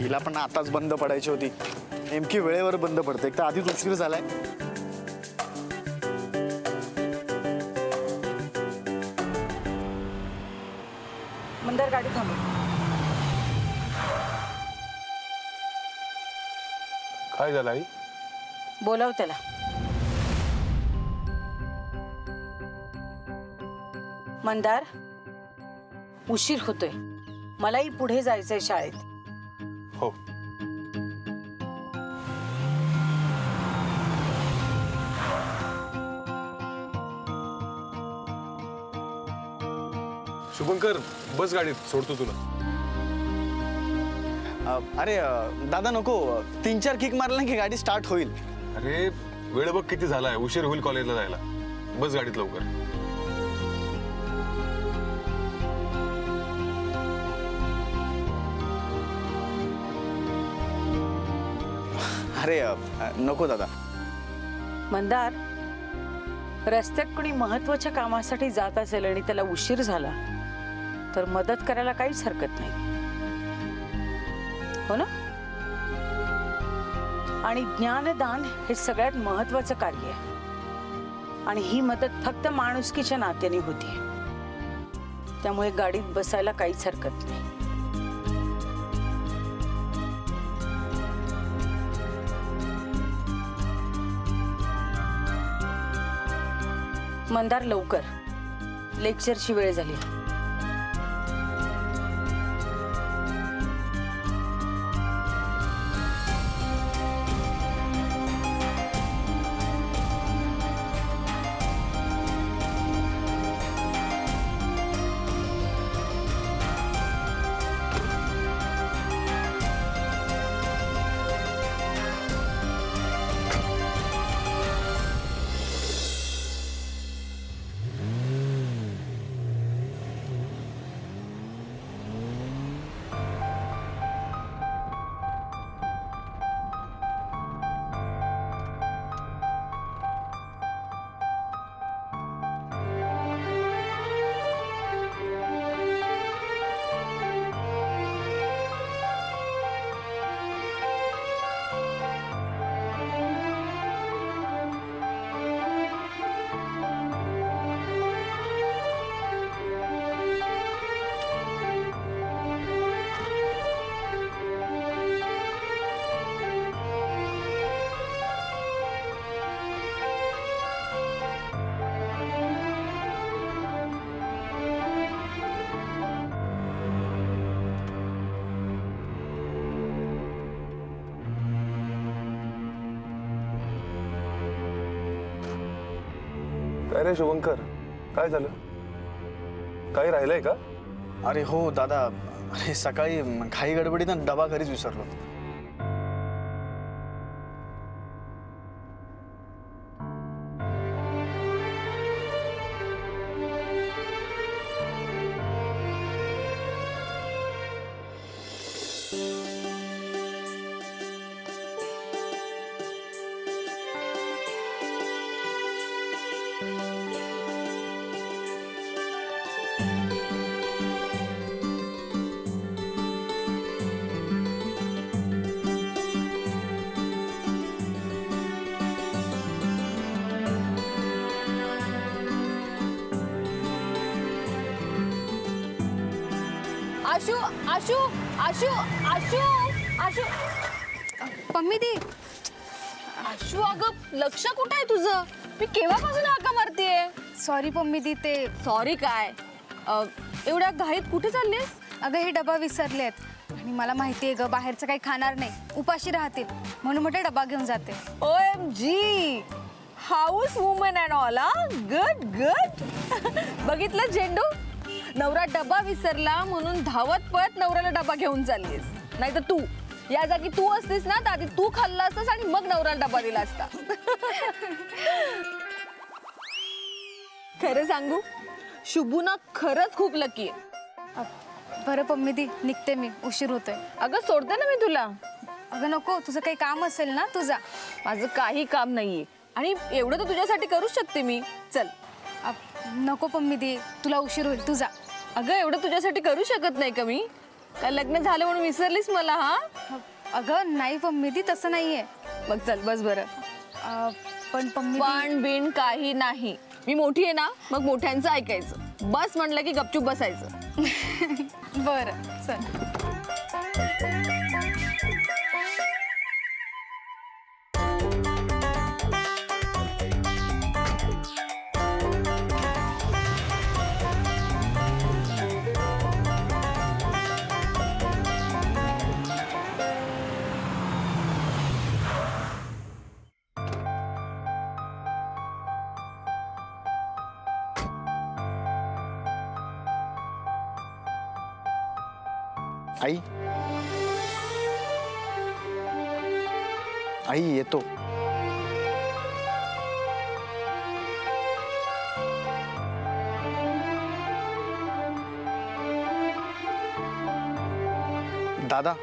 हिला पण आताच बंद पडायची होती, नेमकी वेळेवर बंद पडते, एक तर आधीच उशीर झालाय. मंदार गाडी थांबव. काय झालं आई? बोलाव त्याला. मंदार, उशीर होतोय, मलाही पुढे जायचंय शाळेत. हो. शुभंकर, बस गाडीत, सोडतो तुला. अरे दादा नको, 3-4 किक मारला की गाडी स्टार्ट होईल. अरे वेळ बघ किती झालाय, उशीर होईल कॉलेजला जायला. बस गाडीत लवकर. अरे नको दादा. मंदार, रस्त्यात कोणी महत्वाच्या कामासाठी जात असेल आणि त्याला उशीर झाला तर मदत करायला काहीच हरकत नाही, हो ना? आणि ज्ञानदान हे सगळ्यात महत्वाचं कार्य आहे आणि ही मदत फक्त माणुसकीच्या नात्याने होती. त्यामुळे गाडीत बसायला काहीच हरकत नाही. मंदार, लवकर, लेक्चरची वेळ झाली. काय रे शुभंकर, काय झालं? काही राहिलंय का? अरे हो दादा, अरे सकाळी घाई गडबडीत डबा घरीच विसरलो. आशू आशू आशू आशू आशू पम्मी दी. आशू, अगं लक्ष कुठं आहे तुझं? मी केव्हापासून हाका मारतेय. सॉरी पम्मी दी, ते सॉरी काय? एवढ्या घाईत कुठे चाललीस? अगं हे डबा विसरलेत आणि मला माहिती आहे ग, बाहेरचं काही खाणार नाही, उपाशी राहतील, म्हणून म्हटलं डबा घेऊन जाते. OMG, house woman and all. Good good. बघितलं झेंडू, नवरा डबा विसरला म्हणून धावत पळत नवऱ्याला डबा घेऊन चाललीस. नाही तर तू या जागी तू असतीस ना, तर आधी तू खाल्ला असतास आणि मग नवऱ्याला डबा दिला असता. खरं सांगू, शुभूना खरंच खूप लकी आहे. बरं पम्मी दी, निघते मी, उशीर होतोय. अगं सोडते ना मी तुला. अगं नको, तुझं काही काम असेल ना तुझा. माझं काही काम नाहीये आणि एवढं तर तुझ्यासाठी करूच शकते मी. चल. नको पम्मी दी, तुला उशीर होईल, तुझा. अगं एवढं तुझ्यासाठी करू शकत नाही का मी? काय लग्न झालं म्हणून विसरलीस मला? हा अगं नाही पम्मी, ती तसं नाहीये. मग चल बस बरं. पण पम्मी पण बिन काही नाही. मी मोठी आहे ना, मग मोठ्यांचं ऐकायचं. बस म्हटलं की गपचूप बसायचं. बरं चल. आई आई येतो. दादा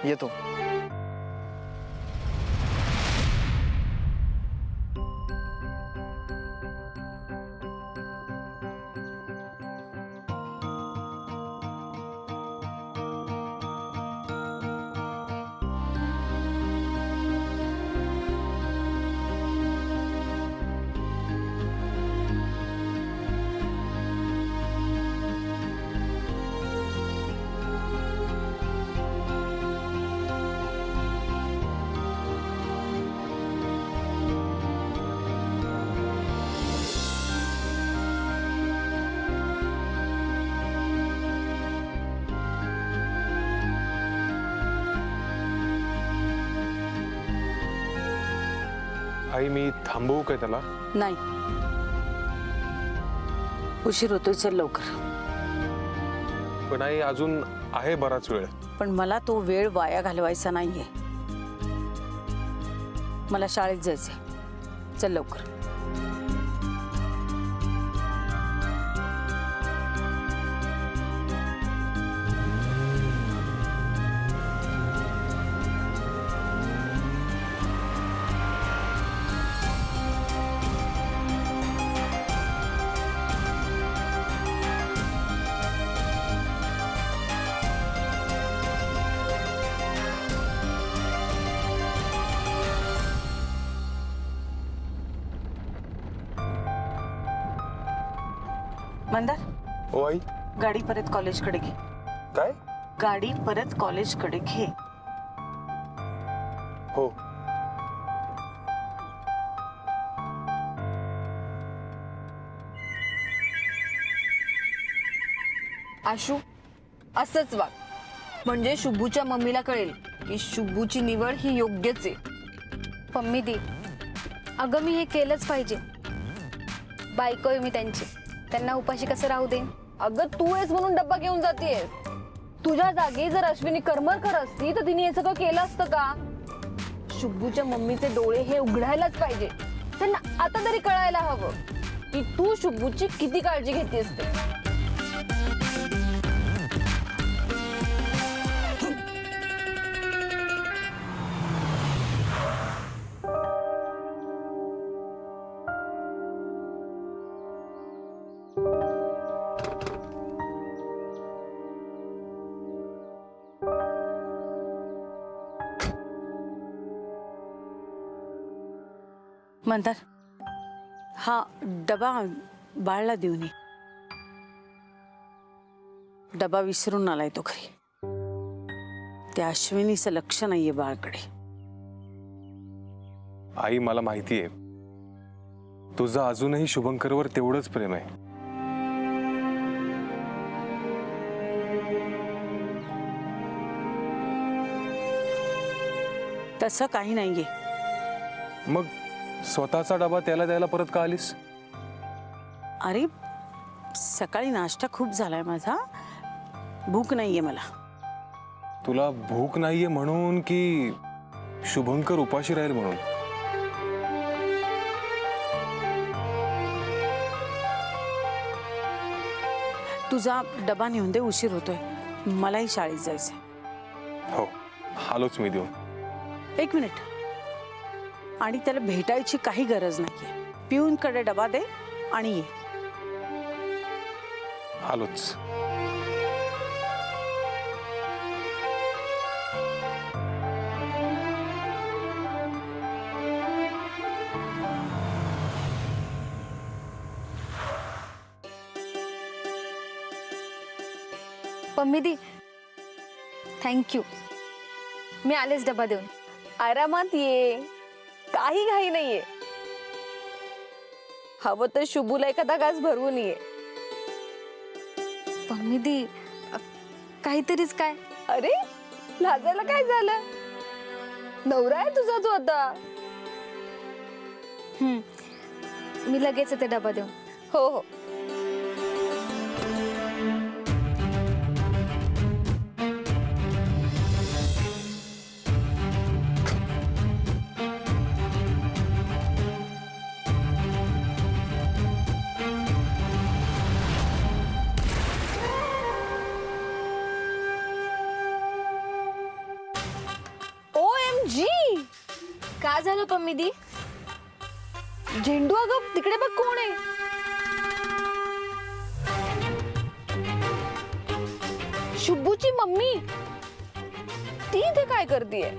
येतो. आई मी थांबवू काय त्याला? नाही, उशीर होतोय, चल लवकर. पण आई अजून आहे बराच वेळ. पण मला तो वेळ वाया घालवायचा नाहीये. मला शाळेत जायचंय, चल लवकर. मंदार, ओ आई. गाडी परत कॉलेजकडे घे. काय? गाडी परत कॉलेजकडे घे. हो. आशू, असंच वाग. म्हणजे शुभूच्या मम्मीला कळेल की शुभूची निवड ही योग्यच आहे. पम्मी दी, अगं मी हे केलंच पाहिजे. बायको आहे मी त्यांची, त्यांना उपाशी कसं राहू दे. अगं तू आहेस म्हणून डब्बा घेऊन जातेस. तुझ्या जागी जर अश्विनी करमरकर असती तर तिने हे सगळं केलं असतं का? शुभूच्या मम्मीचे डोळे हे उघडायलाच पाहिजे. त्यांना आता तरी कळायला हवं की तू शुभूची किती काळजी घेतेस ते. मंदार, हा डबा बाळला देऊन ये. डबा विसरून आलाय तो घरी. त्या अश्विनीचं लक्ष नाहीये बाळकडे. आई मला माहितीये तुझं अजूनही शुभंकरवर तेवढंच प्रेम आहे. तसं काही नाहीये. मग स्वतःचा डबा त्याला द्यायला परत का आलीस? अरे सकाळी नाश्ता खूप झालाय माझा, भूक नाहीये मला. तुला भूक नाहीये म्हणून की शुभंकर उपाशी राहील म्हणून? तुझा डबा नेऊन दे, उशीर होतोय. मलाही शाळेत जायचंय. हो, आलोच मी देऊन. एक मिनिट, आणि त्याला भेटायची काही गरज नाहीये. पिऊनकडे डबा दे आणि ये. आलोच. पम्मी दी थँक्यू. मी आलेच डबा देऊन. आरामात ये, काही घाई नाहीये. हवं तर शुभूला एखादा घास भरवून ये. पम्मी दी काहीतरीच काय. अरे लाजायला काय झालं? नवरा आहे तुझा तू आता. मी लगेच येते डबा देऊन. हो हो. OMG! का झालं पम्मी दी? झेंडू अगं तिकडे बघ कोण आहे. शुभूची मम्मी. ती इथे काय करतीये?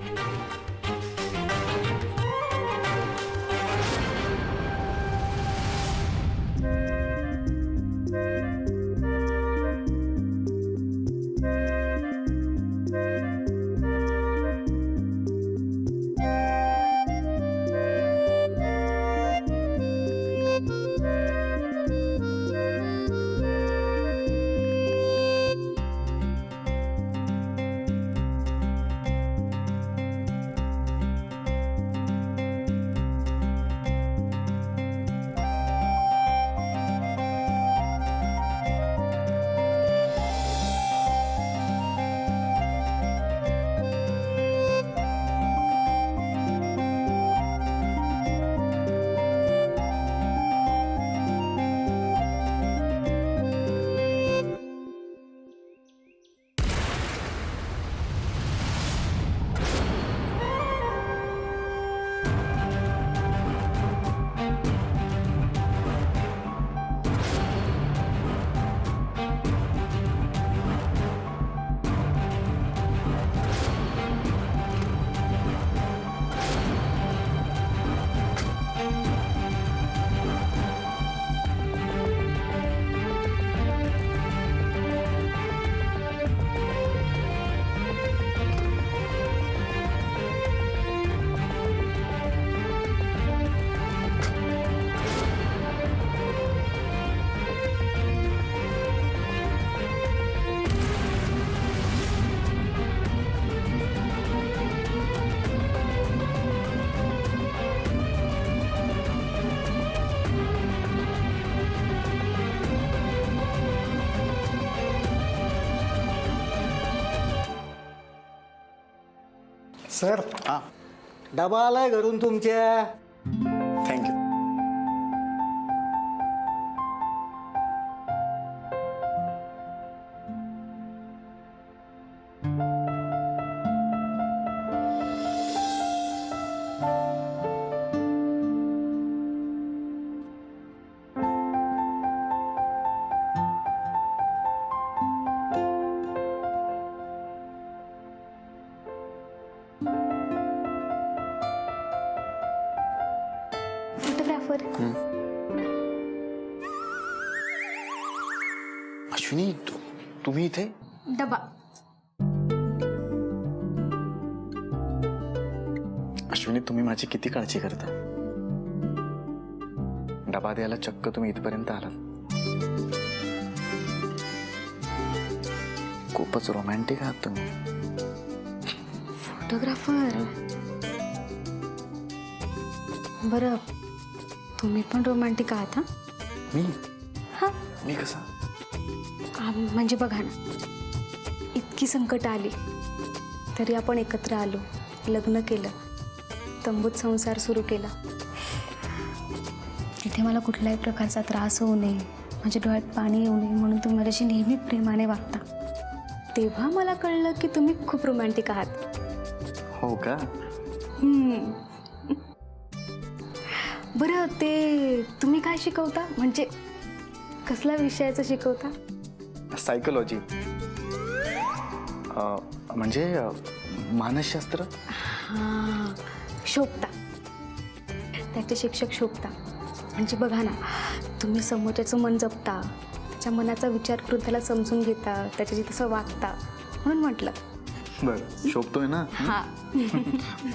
सर हां डबा आलाय घरून तुमच्या. थँक्यू. फोटोग्राफर. अश्विनी तुम्ही इथे? डबा. अश्विनी तुम्ही माझी किती काळजी करता. डबा द्यायला चक्क तुम्ही इथपर्यंत आलात. खूपच रोमॅन्टिक आहात तुम्ही. फोटोग्राफर. बरं तुम्ही पण रोमॅन्टिक आहात हा? मी हा मी कसा? म्हणजे बघा ना, इतकी संकट आली तरी आपण एकत्र आलो, लग्न केलं, तंबूत संसार सुरू केला. तिथे मला कुठल्याही प्रकारचा त्रास होऊ नये, माझ्या डोळ्यात पाणी येऊ नये म्हणून तुम्ही माझ्याशी नेहमी प्रेमाने वागता. तेव्हा मला कळलं की तुम्ही खूप रोमॅन्टिक आहात. हो का? बरं ते तुम्ही काय शिकवता, म्हणजे कसल्या विषयाचं शिकवता? सायकोलॉजी म्हणजे मानसशास्त्र. हां, शोभता. त्याचे शिक्षक शोभता. म्हणजे बघा ना, तुम्ही समोरच्याचं मन जपता, त्याच्या त्याच्या मनाचा विचार करून त्याला समजून घेता, त्याच्याशी तसं वागता, म्हणून म्हटलं. बरं शोभतोय ना? हा.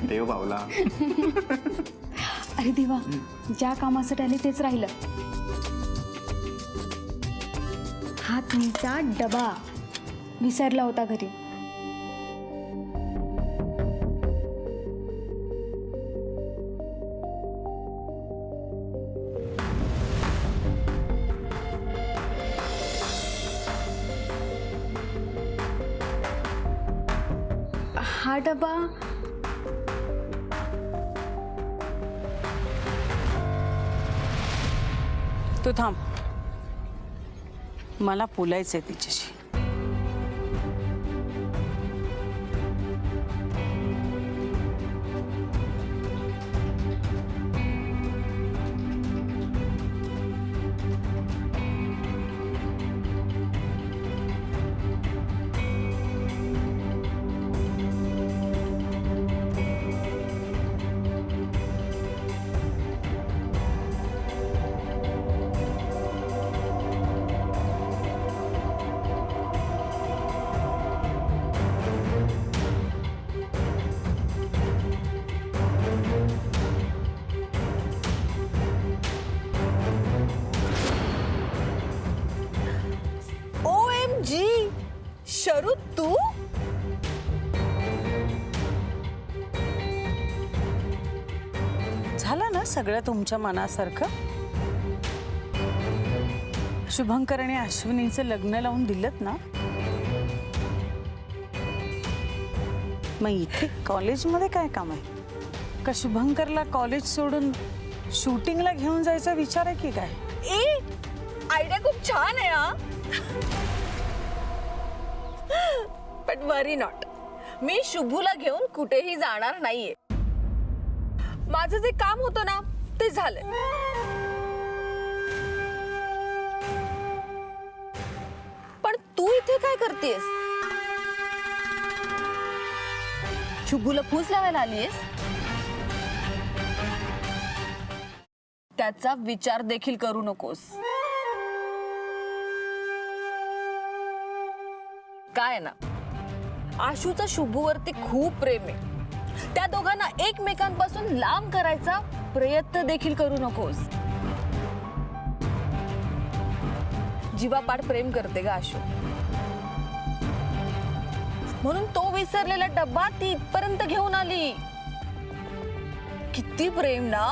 देव भावला. अरे देवा, ज्या कामासाठी आले तेच राहिलं. हा तुमचा डबा विसरला होता घरी. हा डबा तू थांब, मला बोलायचंय तिच्याशी. OMG, शरू तू? झालं ना सगळं तुमच्या मनासारखं? शुभंकर आणि अश्विनीचं लग्न लावून दिलत ना? मग इथे कॉलेजमध्ये काय काम आहे? का शुभंकरला कॉलेज सोडून शूटिंगला घेऊन जायचा विचार आहे की काय? ए, आयडिया खूप छान आहे हा. बट वरी नॉट, मी शुभूला घेऊन कुठेही जाणार नाहीये. माझं जे काम होतं ना ते झालंय. पण तू इथे काय करतेस? शुभूला फूस लावायला आलीयस? त्याचा विचार देखील करू नकोस. काय ना, आशूचं शुभूवरती खूप प्रेम आहे. त्या दोघांना एकमेकांपासून लांब करायचा प्रयत्न देखील करू नकोस. जीवापाड प्रेम करते ग आशू, म्हणून तो विसरलेला डब्बा ती इथपर्यंत घेऊन आली. किती प्रेम ना.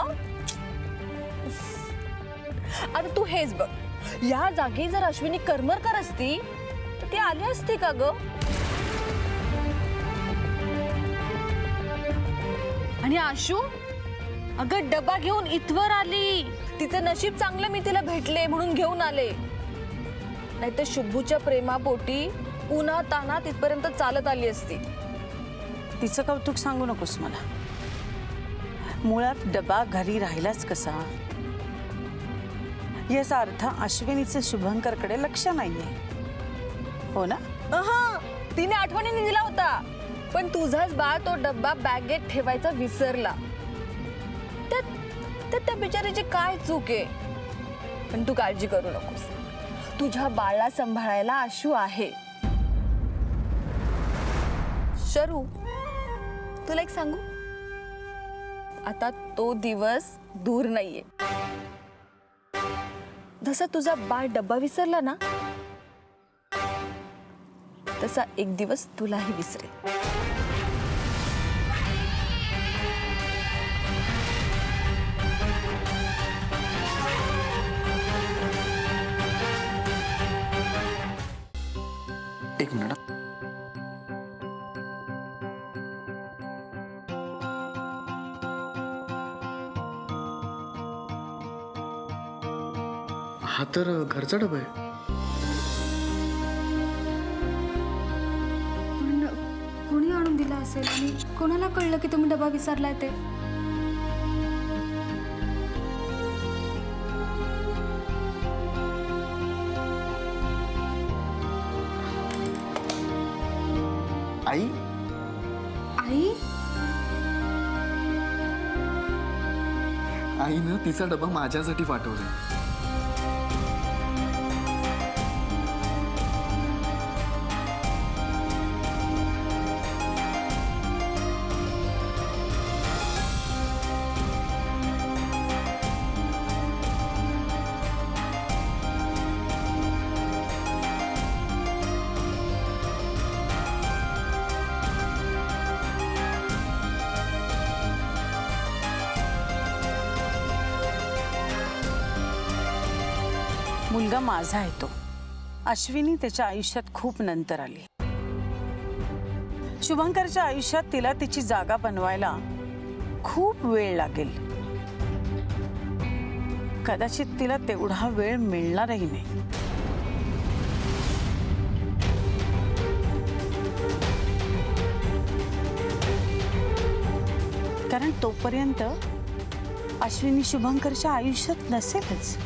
आता तू हेच बघ, या जागी जर अश्विनी करमरकर असती तर ती आली असती का ग? आणि आशू अगं डबा घेऊन इथवर आली. तिचं नशीब चांगलं मी तिला भेटले म्हणून घेऊन आले. नाहीतर शुभूच्या प्रेमापोटी उन्हा ताना तिथपर्यंत चालत आली असती. तिचं कौतुक सांगू नकोस मला. मुळात डबा घरी राहिलाच कसा याचा अर्थ अश्विनीचं शुभंकरकडे लक्ष नाहीये, हो ना? तिने आठवणीने दिला होता, पण तुझाच बाळ तो डब्बा बॅगेत ठेवायचा विसरला. त्या बिचारीची काय चूक आहे? पण तू काळजी करू नकोस, तुझ्या बाळाला सांभाळायला आशू आहे. शरू, तुला एक सांगू, आता तो दिवस दूर नाहीये. जसा तुझा बाळ डब्बा विसरला ना, तसा एक दिवस तुलाही विसरेल. एक मिनिट. हा तर घरचा डबा आहे. पण कोणी आणून दिला असेल आणि कोणाला कळलं की तुम्ही डबा विसरलाय ते? आई आई? आईनं तिचा डबा माझ्यासाठी पाठवलाय. मुलगा माझा आहे तो. अश्विनी त्याच्या आयुष्यात खूप नंतर आली. शुभंकरच्या आयुष्यात तिला तिची जागा बनवायला खूप वेळ लागेल. कदाचित तिला तेवढा वेळ मिळणारही नाही. कारण तोपर्यंत अश्विनी शुभंकरच्या आयुष्यात नसेलच.